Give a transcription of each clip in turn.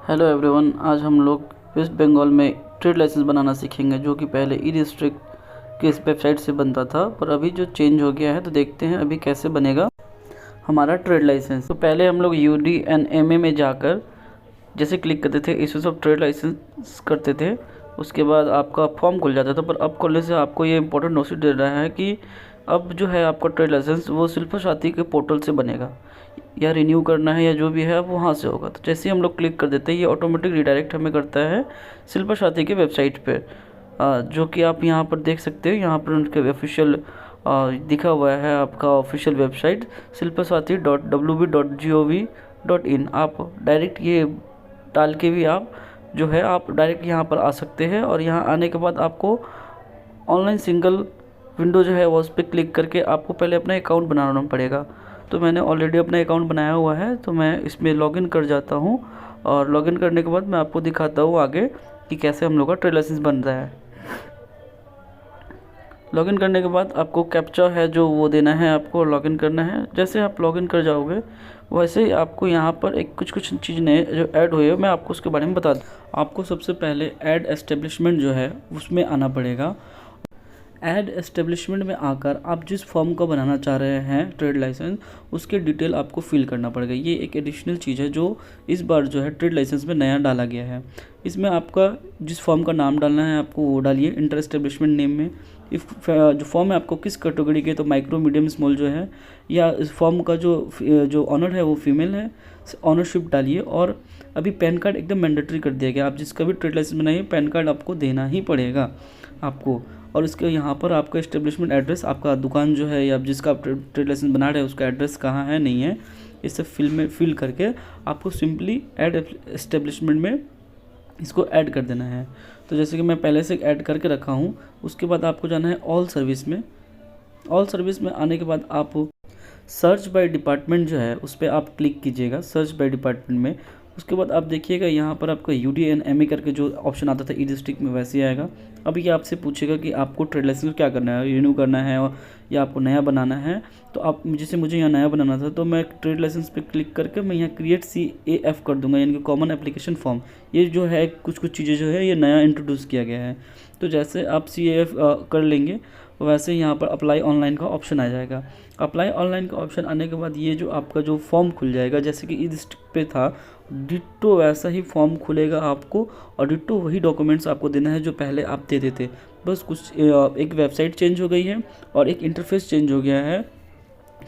Hello everyone, आज हम लोग वेस्ट बंगाल में ट्रेड लाइसेंस बनाना सीखेंगे, जो कि पहले ई डिस्ट्रिक्ट की इस वेबसाइट से बनता था, पर अभी जो चेंज हो गया है। तो देखते हैं अभी कैसे बनेगा हमारा ट्रेड लाइसेंस। तो पहले हम लोग UDNMA में जाकर जैसे क्लिक करते थे, इश्यूज ऑफ ट्रेड लाइसेंस करते थे, उसके बाद आपका फॉर्म खुल जाता था। पर अब खुलने से आपको ये इंपॉर्टेंट नोटिस दे रहा है कि अब जो है आपका ट्रेड लाइसेंस वो शिल्पा साथी के पोर्टल से बनेगा, या रिन्यू करना है या जो भी है वहाँ से होगा। तो जैसे ही हम लोग क्लिक कर देते हैं, ये ऑटोमेटिक रिडायरेक्ट हमें करता है शिल्पा साथी के वेबसाइट पे, जो कि आप यहाँ पर देख सकते हो। यहाँ पर उनके ऑफिशियल दिखा हुआ है आपका ऑफिशियल वेबसाइट shilpasathy.wb.gov.in। आप डायरेक्ट ये डाल के भी आप जो है आप डायरेक्ट यहाँ पर आ सकते हैं, और यहाँ आने के बाद आपको ऑनलाइन सिंगल विंडो जो है वो उस पर क्लिक करके आपको पहले अपना अकाउंट बनाना पड़ेगा। तो मैंने ऑलरेडी अपना अकाउंट बनाया हुआ है, तो मैं इसमें लॉगिन कर जाता हूँ, और लॉगिन करने के बाद मैं आपको दिखाता हूँ आगे कि कैसे हम लोग का ट्रेड लाइसेंस बन रहा है। लॉगिन करने के बाद आपको कैप्चा है जो वो देना है, आपको लॉगिन करना है। जैसे आप लॉगिन कर जाओगे वैसे ही आपको यहाँ पर एक कुछ चीज़ नए जो ऐड हुई है, मैं आपको उसके बारे में बता दूँ। आपको सबसे पहले ऐड एस्टेब्लिशमेंट जो है उसमें आना पड़ेगा। ऐड एस्टेब्लिशमेंट में आकर आप जिस फॉर्म का बनाना चाह रहे हैं ट्रेड लाइसेंस, उसके डिटेल आपको फिल करना पड़ेगा। ये एक एडिशनल चीज़ है जो इस बार जो है ट्रेड लाइसेंस में नया डाला गया है। इसमें आपका जिस फॉर्म का नाम डालना है आपको वो डालिए इंटर एस्टेब्लिशमेंट नेम में। इफ जो फॉर्म है आपको किस कैटेगरी के, तो माइक्रो मीडियम स्मॉल जो है, या इस फॉर्म का जो ऑनर है वो फीमेल है, ऑनरशिप डालिए। और अभी पैन कार्ड एकदम मैंडेटरी कर दिया गया। आप जिसका भी ट्रेड लाइसेंस बनाइए पैन कार्ड आपको देना ही पड़ेगा आपको। और इसके यहाँ पर आपका एस्टेब्लिशमेंट एड्रेस, आपका दुकान जो है या जिसका आप ट्रेड लाइसेंस बना रहे हैं उसका एड्रेस कहाँ है नहीं है, इसे फिल करके आपको सिंपली ऐड एस्टेब्लिशमेंट में इसको ऐड कर देना है। तो जैसे कि मैं पहले से ऐड करके रखा हूँ। उसके बाद आपको जाना है ऑल सर्विस में। ऑल सर्विस में आने के बाद आप सर्च बाय डिपार्टमेंट जो है उस पर आप क्लिक कीजिएगा, सर्च बाय डिपार्टमेंट में। उसके बाद आप देखिएगा यहाँ पर आपका UDNMA करके जो ऑप्शन आता था ई डिस्ट्रिक्ट में, वैसे ही आएगा। अब ये आपसे पूछेगा कि आपको ट्रेड लाइसेंस क्या करना है, रिन्यू करना है या आपको नया बनाना है। तो आप जैसे मुझे यहाँ नया बनाना था, तो मैं ट्रेड लाइसेंस पे क्लिक करके मैं यहाँ क्रिएट CAF कर दूंगा, यानी कि कॉमन एप्लीकेशन फॉर्म। ये जो है कुछ चीज़ें जो है ये नया इंट्रोड्यूस किया गया है। तो जैसे आप CAF कर लेंगे वैसे यहाँ पर अप्लाई ऑनलाइन का ऑप्शन आ जाएगा। अप्लाई ऑनलाइन का ऑप्शन आने के बाद ये जो आपका जो फॉर्म खुल जाएगा, जैसे कि ई डिस्ट्रिक्ट पे था, डिट्टो वैसा ही फॉर्म खुलेगा आपको, और डिट्टो वही डॉक्यूमेंट्स आपको देना है जो पहले आप देते थे। बस कुछ एक वेबसाइट चेंज हो गई है और एक इंटरफेस चेंज हो गया है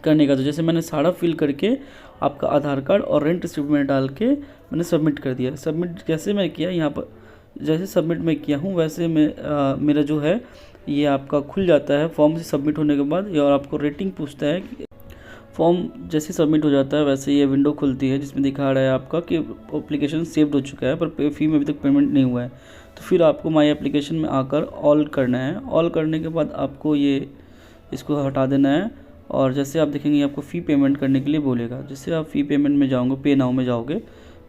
करने का। तो जैसे मैंने सारा फिल करके आपका आधार कार्ड और रेंट रिसिप्ट में डाल के मैंने सबमिट कर दिया। सबमिट कैसे मैं किया, यहाँ पर जैसे सबमिट मैं किया हूँ वैसे मेरा जो है ये आपका खुल जाता है फॉर्म से सबमिट होने के बाद। और आपको रेटिंग पूछता है कि फॉर्म जैसे सबमिट हो जाता है वैसे ये विंडो खुलती है जिसमें दिखा रहा है आपका कि एप्लीकेशन सेव्ड हो चुका है, पर फी में अभी तक पेमेंट नहीं हुआ है। तो फिर आपको माई एप्लीकेशन में आकर ऑल करना है। ऑल करने के बाद आपको ये इसको हटा देना है, और जैसे आप देखेंगे आपको फ़ी पेमेंट करने के लिए बोलेगा। जैसे आप फ़ी पेमेंट में जाओगे, पे नाउ में जाओगे,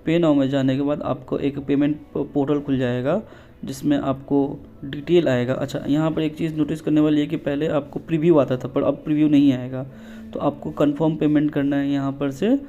पे नाउ में जाने के बाद आपको एक पेमेंट पोर्टल खुल जाएगा जिसमें आपको डिटेल आएगा। अच्छा, यहाँ पर एक चीज़ नोटिस करने वाली है कि पहले आपको प्रीव्यू आता था पर अब प्रीव्यू नहीं आएगा। तो आपको कंफर्म पेमेंट करना है। यहाँ पर से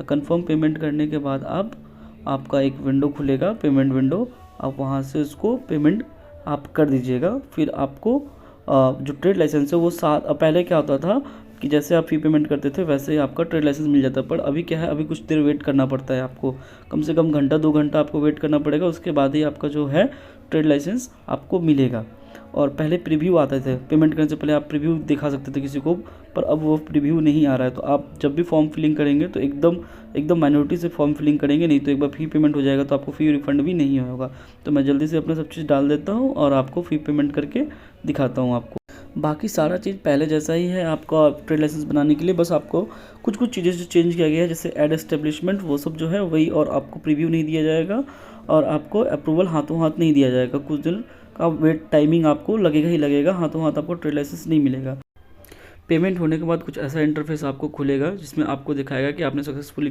कंफर्म पेमेंट करने के बाद आपका एक विंडो खुलेगा, पेमेंट विंडो। आप वहाँ से उसको पेमेंट आप कर दीजिएगा। फिर आपको जो ट्रेड लाइसेंस है वो पहले क्या होता था कि जैसे आप फ़ी पेमेंट करते थे वैसे ही आपका ट्रेड लाइसेंस मिल जाता। पर अभी क्या है, अभी कुछ देर वेट करना पड़ता है आपको, कम से कम घंटा 2 घंटा आपको वेट करना पड़ेगा। उसके बाद ही आपका जो है ट्रेड लाइसेंस आपको मिलेगा। और पहले प्रीव्यू आते थे, पेमेंट करने से पहले आप प्रीव्यू दिखा सकते थे किसी को, पर अब वो प्रीव्यू नहीं आ रहा है। तो आप जब भी फॉर्म फिलिंग करेंगे तो एकदम माइनॉरिटी से फॉर्म फिलिंग करेंगे, नहीं तो एक बार फ़ी पेमेंट हो जाएगा तो आपको फ़ी रिफंड भी नहीं होगा। तो मैं जल्दी से अपना सब चीज़ डाल देता हूँ और आपको फ़ी पेमेंट करके दिखाता हूँ आपको। बाकी सारा चीज़ पहले जैसा ही है आपका ट्रेड लाइसेंस बनाने के लिए। बस आपको कुछ चीज़ें जो चेंज किया गया है, जैसे ऐड एस्टेब्लिशमेंट वो सब जो है वही, और आपको प्रीव्यू नहीं दिया जाएगा और आपको अप्रूवल हाथों हाथ नहीं दिया जाएगा। कुछ दिन का वेट टाइमिंग आपको लगेगा ही लगेगा, हाथों हाथ आपको ट्रेड लाइसेंस नहीं मिलेगा। पेमेंट होने के बाद कुछ ऐसा इंटरफेस आपको खुलेगा जिसमें आपको दिखाएगा कि आपने सक्सेसफुली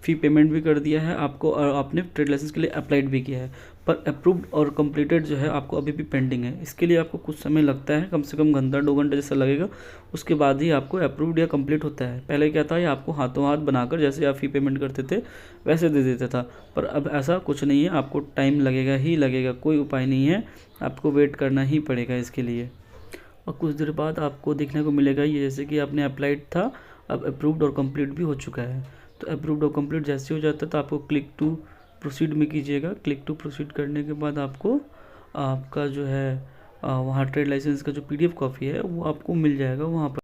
फ़ी पेमेंट भी कर दिया है आपको, और आपने ट्रेड लाइसेंस के लिए अप्लाइड भी किया है, पर अप्रूव्ड और कंप्लीटेड जो है आपको अभी भी पेंडिंग है। इसके लिए आपको कुछ समय लगता है, कम से कम घंटा 2 घंटे जैसा लगेगा, उसके बाद ही आपको अप्रूव्ड या कंप्लीट होता है। पहले क्या था, ये आपको हाथों हाथ बनाकर जैसे आप फ़ी पेमेंट करते थे वैसे दे देता था, पर अब ऐसा कुछ नहीं है, आपको टाइम लगेगा ही लगेगा, कोई उपाय नहीं है, आपको वेट करना ही पड़ेगा इसके लिए। और कुछ देर बाद आपको देखने को मिलेगा ये जैसे कि आपने अप्लाइड था, अब अप्रूव्ड और कंप्लीट भी हो चुका है। तो अप्रूव्ड और कंप्लीट जैसे हो जाता है तो आपको क्लिक टू प्रोसीड में कीजिएगा। क्लिक टू प्रोसीड करने के बाद आपको आपका जो है वहाँ ट्रेड लाइसेंस का जो PDF कॉपी है वो आपको मिल जाएगा। वहाँ पर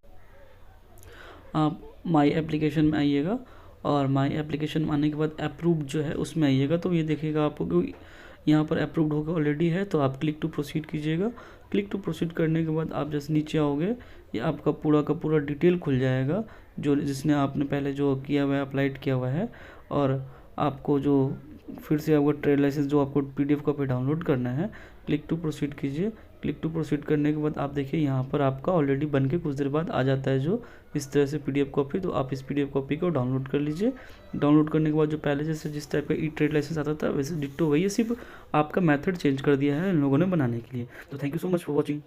आप माई एप्लीकेशन में आइएगा, और माई एप्लीकेशन में आने के बाद अप्रूव्ड जो है उसमें आइएगा, तो ये देखिएगा आपको कि यहाँ पर अप्रूव्ड होकर ऑलरेडी है, तो आप क्लिक टू प्रोसीड कीजिएगा। क्लिक टू प्रोसीड करने के बाद आप जैसे नीचे आओगे, ये आपका पूरा का पूरा डिटेल खुल जाएगा, जो जिसने आपने पहले जो किया हुआ है, अप्लाइड किया हुआ है, और आपको जो फिर से आपका ट्रेड लाइसेंस जो आपको PDF कॉपी डाउनलोड करना है, क्लिक टू प्रोसीड कीजिए। क्लिक टू प्रोसीड करने के बाद आप देखिए यहाँ पर आपका ऑलरेडी बन के कुछ देर बाद आ जाता है जो इस तरह से PDF कॉपी। तो आप इस PDF कॉपी को डाउनलोड कर लीजिए। डाउनलोड करने के बाद जो पहले जैसे जिस टाइप का ट्रेड लाइसेंस आता था वैसे डिट्टो वही है, सिर्फ आपका मेथड चेंज कर दिया है इन लोगों ने बनाने के लिए। तो thank you so much for watching.